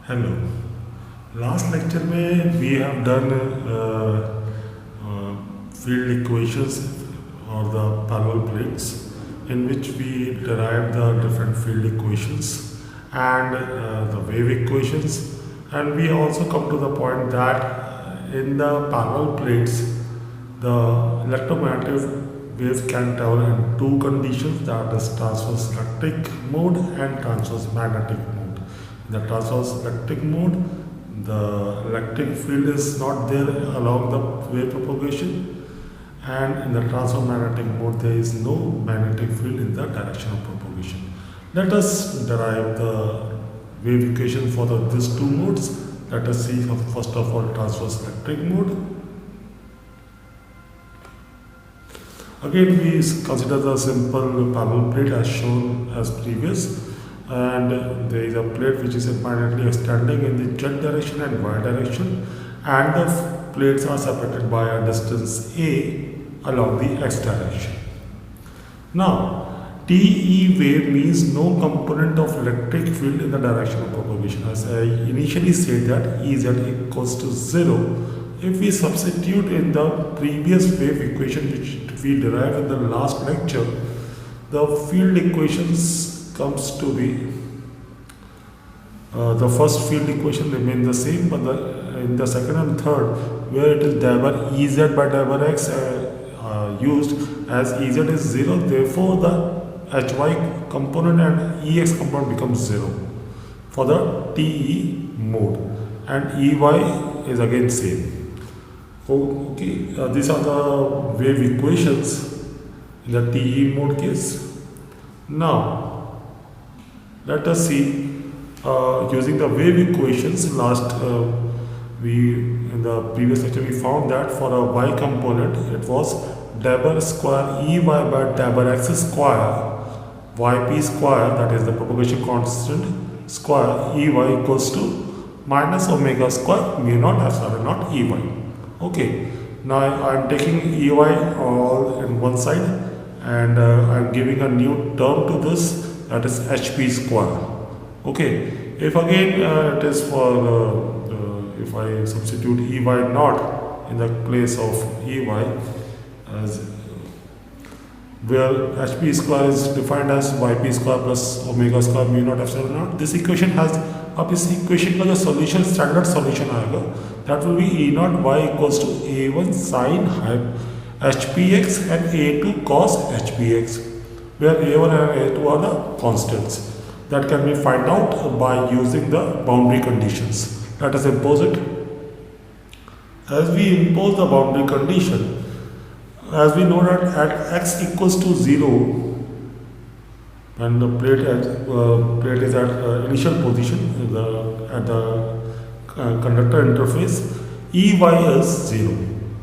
Hello. Last lecture में we have done field equations or the parallel plates in which we derived the different field equations and the wave equations, and we also come to the point that in the parallel plates the electromagnetic wave can travel in two conditions, that is transverse electric mode and transverse magnetic mode. In the transverse electric mode, the electric field is not there along the wave propagation, and in the transverse magnetic mode there is no magnetic field in the direction of propagation. Let us derive the wave equation for these two modes. Let us see first of all transverse electric mode. Again, we consider the simple parallel plate as shown as previous, and there is a plate which is magnetically extending in the z direction and y direction, and the plates are separated by a distance a along the x direction. Now, TE wave means no component of electric field in the direction of propagation. As I initially said that Ez equals to 0. If we substitute in the previous wave equation which we derived in the last lecture, the field equations comes to be the first field equation remain the same, but in the second and third, where it is diver Ez by diver x used, as Ez is 0, therefore the Hy component and Ex component becomes 0 for the TE mode, and Ey is again same. Okay, these are the wave equations in the TE mode case. Now, let us see using the wave equations. In the previous lecture we found that for a y component it was Debye square Ey by Debye x square yp square, that is the propagation constant square, Ey equals to minus omega square mu naught epsilon naught Ey. Okay, now I am taking Ey all in one side, and I am giving a new term to this, that is Hp square. Okay, if again it is for if I substitute Ey naught in the place of Ey, as where Hp square is defined as yp square plus omega square mu naught epsilon naught, this equation has, अब इस equation का जो solution standard solution आएगा that will be E naught y equals to A1 sin HPX and A2 cos HPX, where A1 and A2 are the constants that can be found out by using the boundary conditions. Let us impose it. As we impose the boundary condition, as we know that at x equals to 0, when the plate is at initial position at the conductor interface, Ey is 0.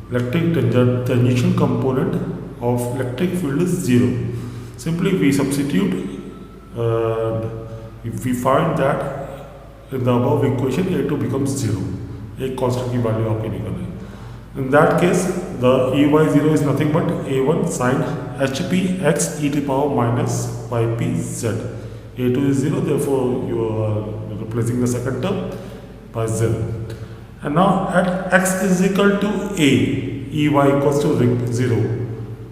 Electric tangential component of electric field is 0. Simply we substitute, if we find that in the above equation A2 becomes 0, एक constant की value आपकी निकल है. In that case, the Ey0 is nothing but A1 sin Hp x e to the power minus ypz. A2 is 0, therefore you are replacing the second term by 0. And now at x is equal to a, Ey equals to 0.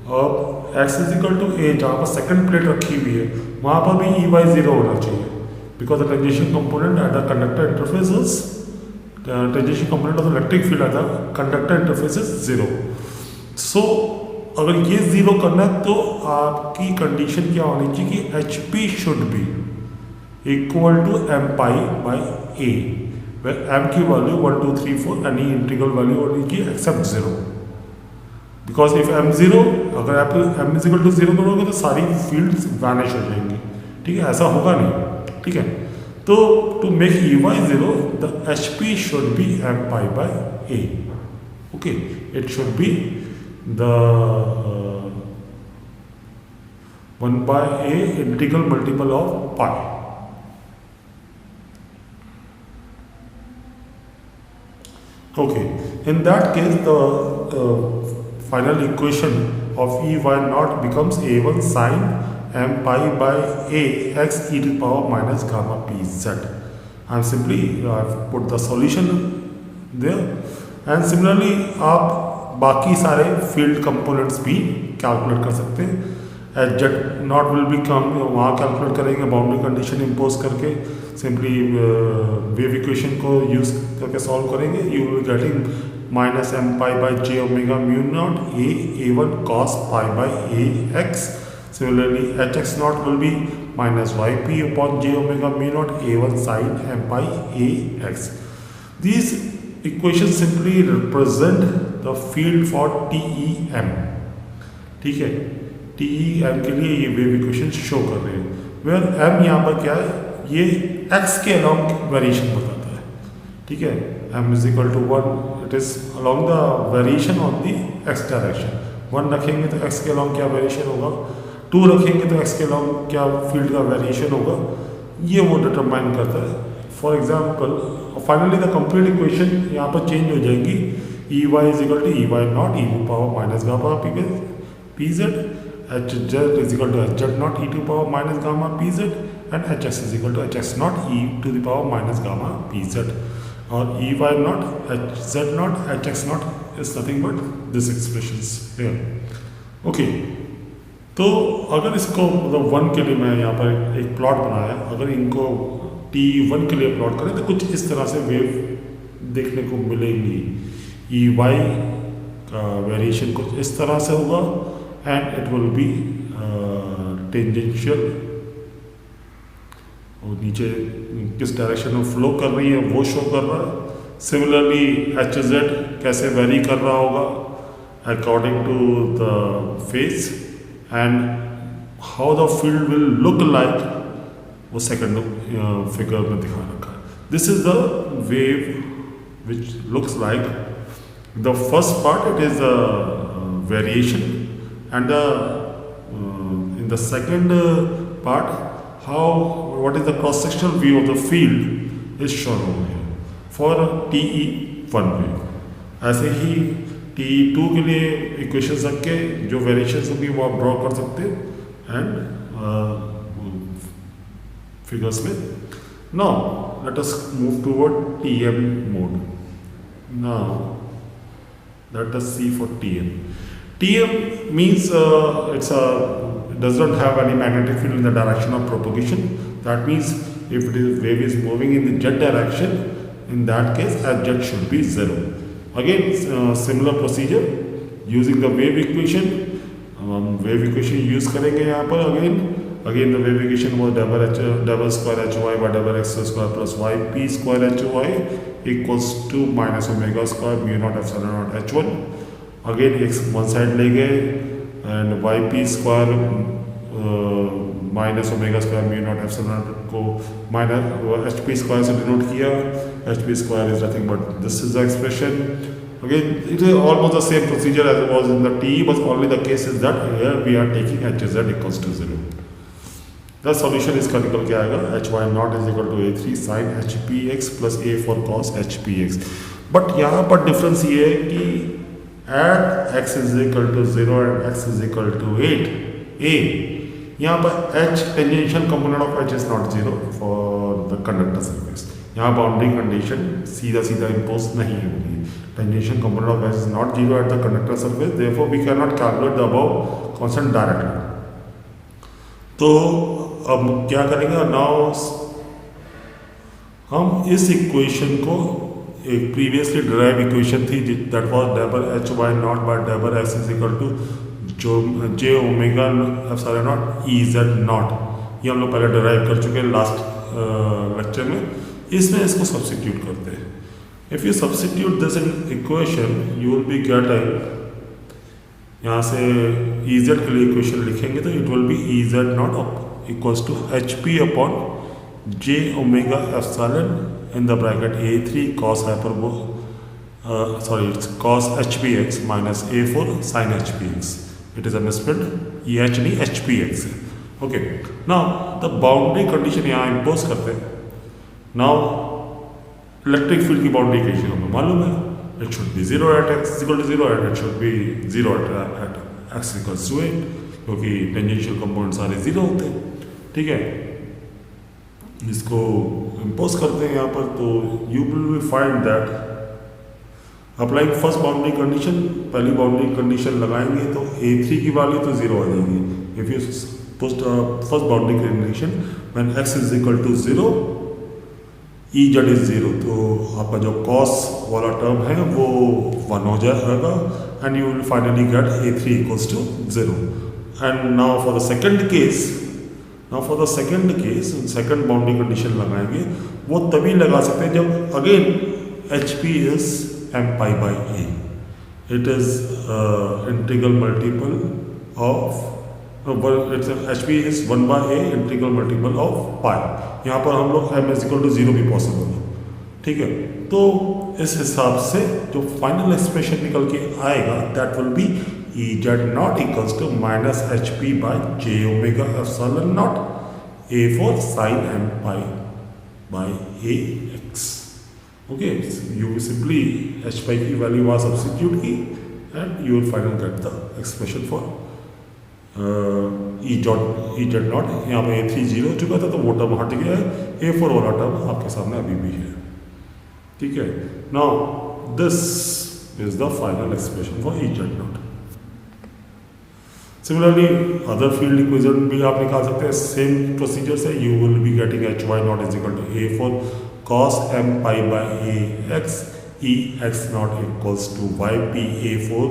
अब x is equal to a, जहाँ पर second plate रखी हुई है वहाँ पर भी Ey0 होना चाहिए, because the tangential component at the conductor interface is tangential component of the electric field at the conductor interface is 0. So अगर ये 0 करना है तो आपकी कंडीशन क्या होनी चाहिए कि Hp should be equal to m pi by a, where m की वैल्यू 1 2 3 4 any integral वैल्यू होनी चाहिए except 0, because if m0, अगर आप m is equal to 0 करोगे तो सारी फील्ड्स वैनिश हो जाएंगी. ठीक है, ऐसा होगा नहीं. ठीक है, तो to make Ey0, the Hp should be m pi by a. Okay, it should be the 1 by a integral multiple of pi. Okay, in that case the final equation of Ey naught becomes A1 sin m pi by a x e to the power minus gamma pz. I am simply put the solution there and similarly आप बाकी सारे field components भी calculate कर सकते हैं। H Z naught will be come, वहाँ calculate करेंगे boundary condition impose करके, सिंपली वेव इक्वेशन को यूज करके सॉल्व करेंगे। You will getting minus M pi by J omega mu naught A one cos pi by A X. Similarly H X naught will be minus Y P upon J omega mu naught A one sine M pi A X. These equation simply represent the field for TEM। ठीक है, TEM के लिए ये wave equation show कर रहे हैं, where m यहाँ पर क्या है, ये x के अलॉन्ग वेरिएशन बताता है। ठीक है, m is equal to 1, it is along the variation on the x direction. 1 रखेंगे तो x के अलॉन्ग क्या वेरिएशन होगा, 2 रखेंगे तो x के अलॉन्ग क्या फील्ड का वेरिएशन होगा, ये वो डिटरमाइन करता है। For example finally the complete equation यहाँ पर चेंज हो जाएगी, E Y is equal to E Y naught E to power minus gamma P Z, H Z is equal to H Z naught E to power minus gamma P Z, and H X is equal to H X naught E to the power minus gamma P Z, और E Y naught H Z naught H X not is nothing but this expressions here. Okay, तो अगर इसको मतलब 1 के लिए मैं यहाँ पर एक प्लॉट बनाया, अगर इनको T1 के लिए प्लॉट करें तो कुछ इस तरह से वेव देखने को मिलेंगी। ई वाई का वेरिएशन कुछ इस तरह से होगा and it will B tangential, और नीचे किस डायरेक्शन में फ्लो कर रही है वो शो कर रहा है। सिमिलरली एच जेड कैसे वेरी कर रहा होगा according to the phase and how the field will look like, वो सेकंड फिगर में दिखा रखा है। This is the wave which looks like the first part, it is the variation and in the second part how what is the cross sectional view of the field is shown over here for TE1 wave। ऐसे ही TE2 के लिए equation रख के जो variation होगी वो आप draw कर सकते हैं एंड figures में। Now let us move toward TM mode। Now let us see for TM. TM means it does not have any magnetic field in the direction of propagation. That means if it is wave is moving in the z direction, in that case z should be 0. Again similar procedure using the wave equation, wave equation use करेंगे यहाँ पर। again the wave equation was double square hy by double x square plus yp square hy equals to minus omega square mu naught epsilon naught h1। again x one side ले गए and yp square minus omega square mu naught epsilon को minus H P square से denote किया। H P square is nothing but this is the expression. Again it is almost the same procedure as it was in the T, but only the case is that here we are taking H Z equals to 0। The solution इसका निकल के आएगा H Y naught is equal to ए3 sine h P x plus A four cos H P x. But यहाँ पर difference ये है कि at x is equal to 0 and x is equal to 8 a, यहाँ पर h tangential component of h is not 0 for the conductor surface. यहाँ boundary condition सीधा impose नहीं होगी। Tangential component of h is not 0 at the conductor surface, therefore we can not calculate the above constant directly. तो अब क्या करेंगे, now हम इस इक्वेशन को, एक प्रीवियसली डिराइव इक्वेशन थी that was double H Y naught by double X is equal to जो J omega epsilon naught E Z naught, ये हम लोग पहले डिराइव कर चुके हैं लास्ट लेक्चर में। इसमें इसको सब्स्टिट्यूट करते हैं। If you substitute this in equation you will be getting, यहाँ से ई जेड के लिए इक्वेशन लिखेंगे तो it will be E Z naught equals to H P upon J omega epsilon in the bracket A3 cos hyperbole it's cos HPX minus A4 sin HPX. It is a misprint, EH नहीं HPX है। Okay, now the boundary condition यहाँ impose करते हैं। Now electric field की boundary condition हमें मालूम है, it should be 0 at x is equal to 0 and it should be 0 at x equals to 8, क्योंकि tangential components सारे 0 होते हैं। ठीक है, इसको इम्पोज करते हैं यहाँ पर, तो you will find that applying first boundary condition, पहली बाउंड्री कंडीशन लगाएंगे तो A3 की वैल्यू तो 0 आ जाएगी। If you put first boundary condition when x is equal to 0 EZ is 0, तो आपका जो कॉस वाला टर्म है वो 1 हो जाएगा and you will finally get A3 equals to 0। And now for the second case, second boundary condition लगाएंगे, वो तभी लगा सकते हैं जब again HP is m pi by a, it is integral multiple of HP is 1 by a integral multiple of pi। यहाँ पर हम लोग m is equal to 0 भी पॉसिबल है, ठीक है। तो इस हिसाब से जो फाइनल एक्सप्रेशन निकल के आएगा that will be EZ naught equals to minus HP by j omega epsilon naught a for sin m pi by a x। Okay, you simply h pi की वैल्यू वहाँ सब्सिट्यूट की and you will final get the expression for EZ not. यहाँ पे A3 0 हो चुका था तो वो टर्म हट गया है, A4 वाला टर्म आपके सामने अभी भी है, ठीक है। Now this is the final expression for EZ naught. Similarly other field equation भी आप निकाल सकते हैं, सेम प्रोसीजर से। You will be getting HY naught is equal to A4 cos m pi by a x e x naught equals to yp a4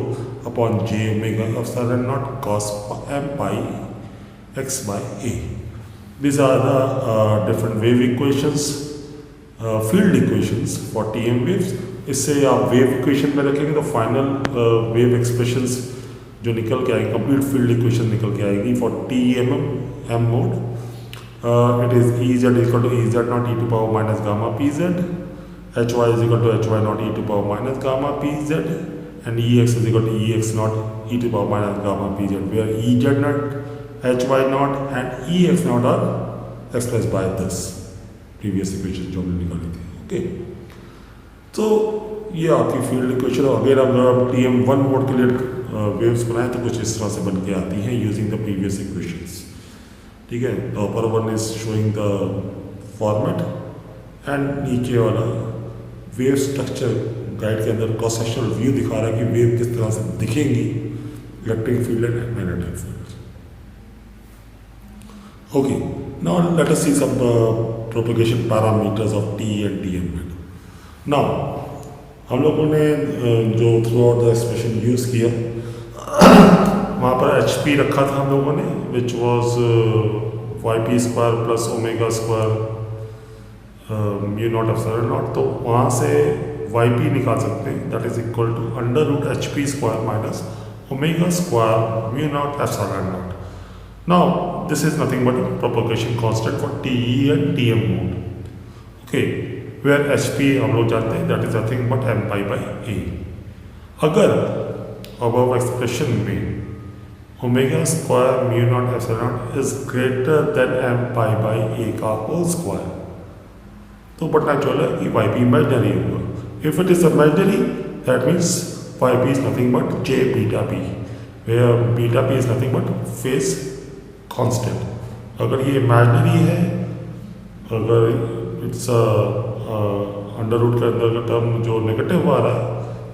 upon j omega epsilon naught cos m pi x by a। These are the different wave equations, field equations for TM waves। इससे आप wave equation में रखेंगे तो final wave expressions जो निकल के आएगी, complete field equation निकल के आएगी for TMM m mode. It is Ez equal to Ez naught e to power minus gamma pz, Hy is equal to Hy naught e to power minus gamma pz, and Ex is equal to Ex naught e to power minus gamma pz, where Ez naught, Hy naught and Ex naught are expressed by this previous equation जो हमने निकाली थी, okay. तो ये आपकी field equation. अगर आप TM1 mode के लिए वेव्स बनाएं तो कुछ इस तरह से बन के आती हैं यूजिंग द प्रीवियस इक्वेशंस, ठीक है। The upper one is showing the format and नीचे वाला वेव स्ट्रक्चर गाइड के अंदर क्रॉस सेक्शनल व्यू दिखा रहा है कि वेव किस तरह से दिखेंगी electric field and magnetic field. Okay, now let us see some propagation parameters of T and TM। नाउ हम लोगों ने जो throughout the expression use किया वहाँ पर HP रखा था हम लोगों ने, which was yp square plus omega square mu naught epsilon naught. तो वहाँ से yp निकाल सकते हैं, that is equal to under root HP square minus omega square mu naught epsilon naught. Now this is nothing but propagation constant for TE and TM mode, okay, where HP हम लोग जानते हैं that is nothing but m pi by a। अगर above expression में omega square mu naught epsilon is greater than m pi by a का whole square, तो but natural है कि yp इमेजिनरी होगा। If it is imaginary that means yp is nothing but j beta p, where beta p is nothing but phase constant. अगर ये imaginary है, अगर it's under root के अंदर का टर्म जो नेगेटिव आ रहा है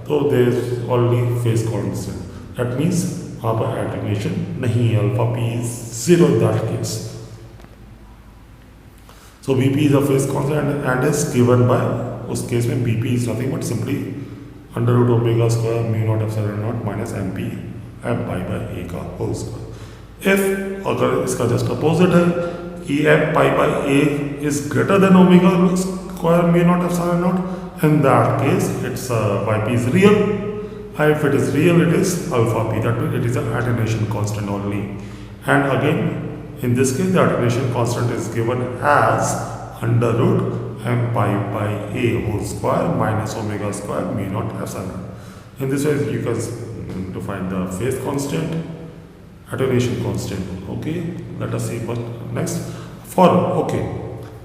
तो there is only phase constant, that means वहाँ पर एटेन्यूएशन नहीं है, alpha p is 0 in that case। So Bp is a phase constant and is given by, उस केस में Bp is nothing but simply under root omega square mu naught epsilon naught minus mp m pi by a का whole square। if अगर इसका just opposite है कि m pi by a is greater than omega square mu naught epsilon naught, in that case its yp is real, and if it is real it is alpha p, that means it is an attenuation constant only। And again in this case the attenuation constant is given as under root m pi by a whole square minus omega square mu naught epsilon। In this way you can define the phase constant, attenuation constant, okay। Let us see what next for, okay,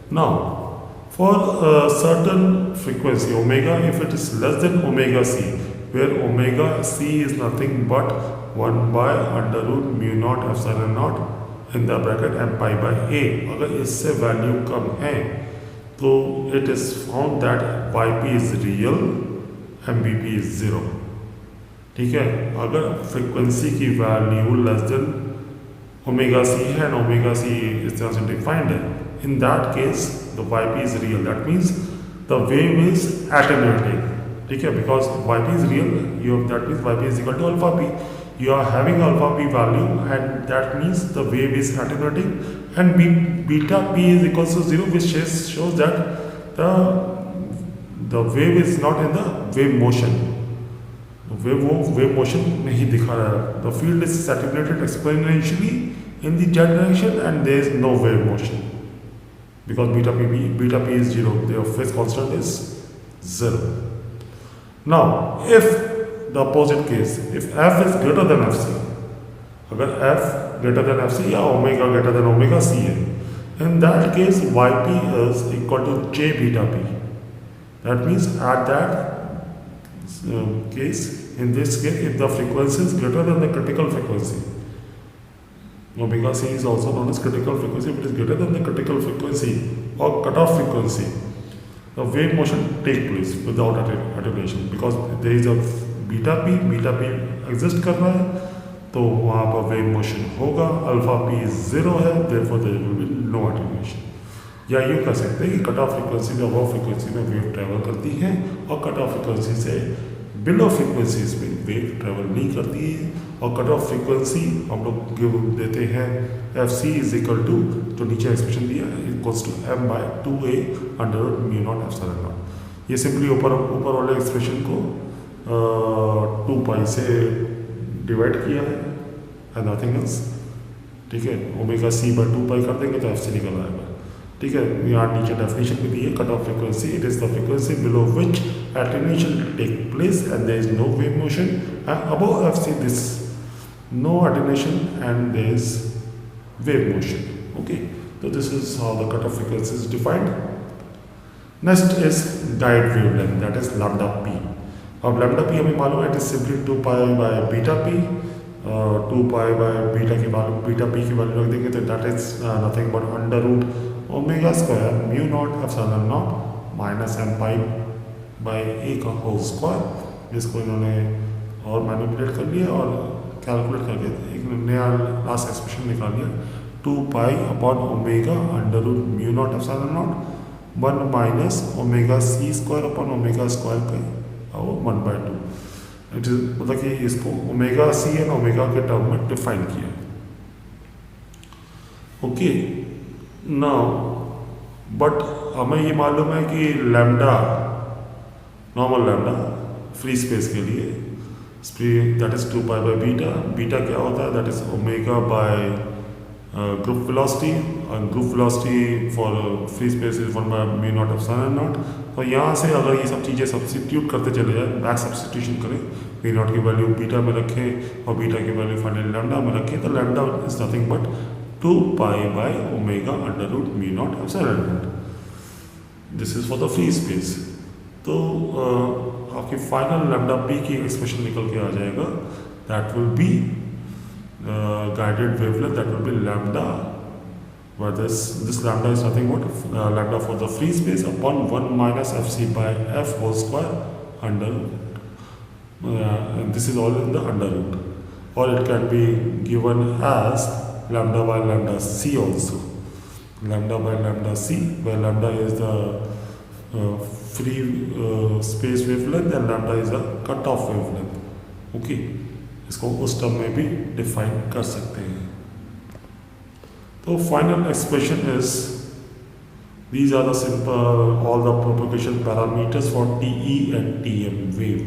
now for a certain frequency omega, if it is less than omega c, where omega c is nothing but 1 by under root mu naught epsilon naught in the bracket m pi by a, अगर इससे value कम है तो it is found that yp is real and bp is 0. ठीक है, अगर frequency की value less than omega C है and omega C इस तरह से डिफाइंड है, in that case the yp is real. That means the wave is attenuating. ठीक है, because yp is real, that means yp is equal to alpha p. You are having alpha p value and that means the wave is attenuating, and beta p is equals to 0, which shows that the wave is not in the wave motion. Wave motion नहीं दिखा रहा है. The field is attenuated exponentially in the z direction and there is no wave motion because beta p is 0. The phase constant is 0. Now if the opposite case, if f is greater than fc, अगर f greater than fc या omega greater than omega c है, in that case yp is equal to j beta p. That means at that case, in this case, if the frequency is greater than the critical frequency, omega c is also known as critical frequency. If it is greater than the critical frequency or cutoff frequency, the wave motion take place without attenuation because there is a beta p exist कर रहा है, तो वहाँ पर wave motion होगा. Alpha P 0 है, therefore there will be no attenuation. या यूँ कह सकते हैं कि कट ऑफ फ्रिक्वेंसी में अबव फ्रिक्वेंसी में वेव ट्रैवल करती है और कट ऑफ फ्रिक्वेंसी से बिलो फ्रिक्वेंसीज में वेव ट्रैवल नहीं करती है. और कट ऑफ फ्रिक्वेंसी हम लोग गिव देते हैं F C is equal to, जो नीचे एक्सप्रेशन दिया है, equals to m by 2a under mu naught epsilon naught. ये सिंपली ऊपर वाले एक्सप्रेशन को 2 पाई से डिवाइड किया है एंड नथिंग एल्स. ठीक है, ओमेगा सी बाय 2 पाई कर देंगे तो एफ सी निकल आएगा. ठीक है, यहाँ नीचे डेफिनेशन भी दी है. Cut off frequency, it is the frequency below which attenuation take place and there is no wave motion, and above fc this no attenuation and there is wave motion. Okay, so this is how the cutoff frequency is defined. Next is guide wavelength, that is lambda p. अब lambda p हमें मालूम है, it is simply 2 pi by beta p. 2 pi by beta की value, beta p की value रख देंगे तो that is nothing but under root omega square mu naught epsilon naught minus m pi by A का whole square, जिसको इन्होंने और manipulate कर लिया और कैलकुलेट करके एक नया लास्ट एक्सप्रेशन निकाल लिया. 2 pi upon omega under root mu naught epsilon naught 1 minus omega c square upon omega square का और 1/2. इट इज मतलब कि इसको ओमेगा सी एंड ओमेगा के टर्म में डिफाइन किया. ओके, नाउ बट हमें ये मालूम है कि lambda, normal lambda free space के लिए that is 2 pi by beta. Beta क्या होता है, that is omega by group velocity, और group velocity for free space is 1 by mu naught epsilon naught. तो यहाँ से अगर ये सब चीज़ें सब्स्टिट्यूट करते चले जाए, बैक सब्स्टिट्यूशन करें, म्यू नॉट की वैल्यू बीटा में रखें और बीटा की वैल्यू फाइनली लैम्डा में रखें, तो lambda is nothing but 2 pi by omega under root mu naught epsilon naught. This is for the free space. तो आपकी फाइनल लैम्डा पी की एक्सप्रेशन निकल के आ जाएगा, that will be guided wavelength, that will be lambda, where this lambda is nothing but lambda for the free space upon 1 minus fc by f whole square under and this is all in the under root, or it can be given as lambda by lambda c also, lambda by lambda c, where lambda is the free space wavelength and lambda is a cutoff wavelength. Okay, इसको उस term में भी define कर सकते हैं. तो final expression is, these are the simple all the propagation parameters for TE and TM wave,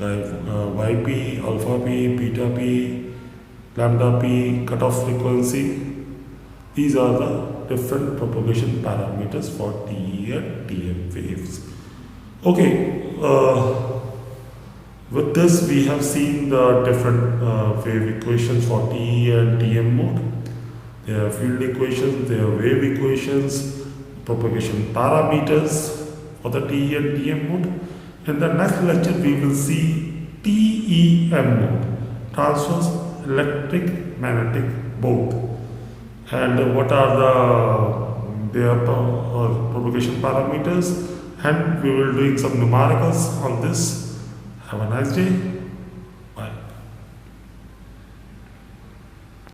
yp, alpha p, beta p, lambda p, cutoff frequency. These are the different propagation parameters for TE and TM waves. Okay, with this we have seen the different wave equations for TE and TM mode. There are field equations, there are wave equations, propagation parameters for the TE and TM mode. In the next lecture we will see TEM mode, transverse electric magnetic both, and what are the their propagation parameters, and we will doing some numericals on this. Have a nice day.